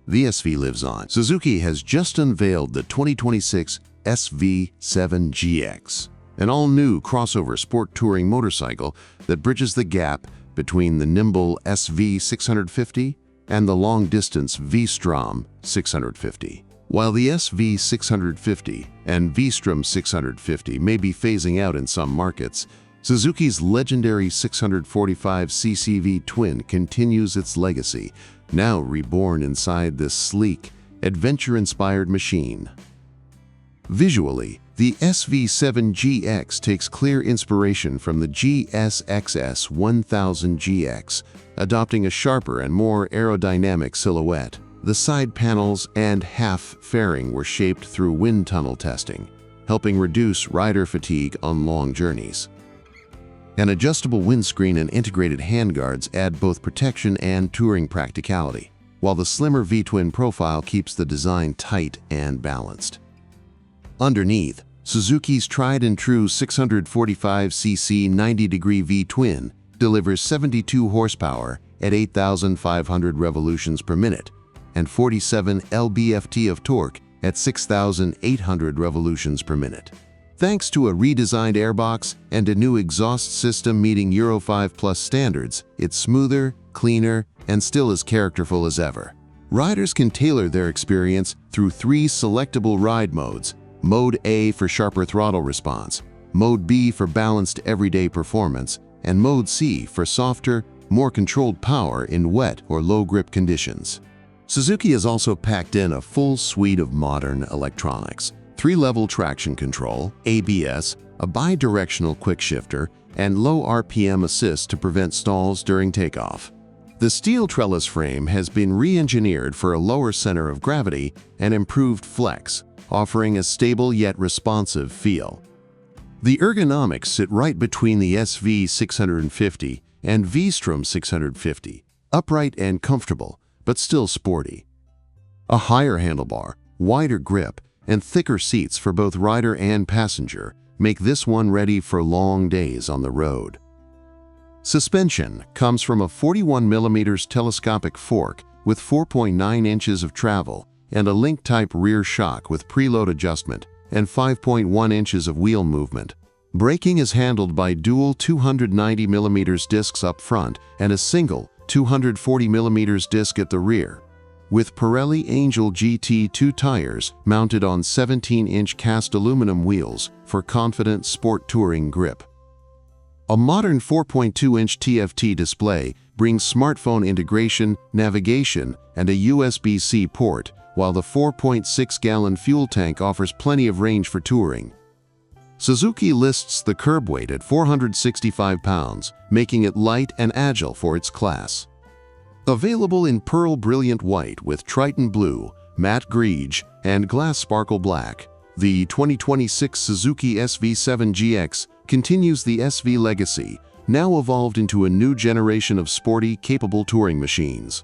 the SV lives on. Suzuki has just unveiled the 2026 SV-7GX, an all-new crossover sport touring motorcycle that bridges the gap between the nimble SV-650 and the long-distance V-Strom 650. While the SV-650 and V-Strom 650 may be phasing out in some markets, Suzuki's legendary 645cc V-twin continues its legacy, now reborn inside this sleek, adventure-inspired machine. Visually, the SV-7GX takes clear inspiration from the GSXS 1000GX, adopting a sharper and more aerodynamic silhouette. The side panels and half fairing were shaped through wind tunnel testing, helping reduce rider fatigue on long journeys. An adjustable windscreen and integrated handguards add both protection and touring practicality, while the slimmer V-twin profile keeps the design tight and balanced. Underneath, Suzuki's tried-and-true 645cc 90-degree V-twin delivers 72 horsepower at 8,500 revolutions per minute and 47 lb-ft of torque at 6,800 revolutions per minute. Thanks to a redesigned airbox and a new exhaust system meeting Euro 5+ standards, it's smoother, cleaner, and still as characterful as ever. Riders can tailor their experience through 3 selectable ride modes: Mode A for sharper throttle response, Mode B for balanced everyday performance, and Mode C for softer, more controlled power in wet or low-grip conditions. Suzuki has also packed in a full suite of modern electronics: 3-level traction control, ABS, a bi-directional quick-shifter, and low RPM assist to prevent stalls during takeoff. The steel trellis frame has been re-engineered for a lower center of gravity and improved flex, offering a stable yet responsive feel. The ergonomics sit right between the SV-650 and V-Strom 650, upright and comfortable, but still sporty. A higher handlebar, wider grip, and thicker seats for both rider and passenger make this one ready for long days on the road. Suspension comes from a 41mm telescopic fork with 4.9 inches of travel and a link-type rear shock with preload adjustment and 5.1 inches of wheel movement. Braking is handled by dual 290mm discs up front and a single 240mm disc at the rear, with Pirelli Angel GT2 tires mounted on 17-inch cast aluminum wheels for confident sport touring grip. A modern 4.2-inch TFT display brings smartphone integration, navigation, and a USB-C port, while the 4.6-gallon fuel tank offers plenty of range for touring. Suzuki lists the curb weight at 465 pounds, making it light and agile for its class. Available in pearl brilliant white with Triton blue, matte greige, and glass sparkle black, the 2026 Suzuki SV-7GX continues the SV legacy, now evolved into a new generation of sporty, capable touring machines.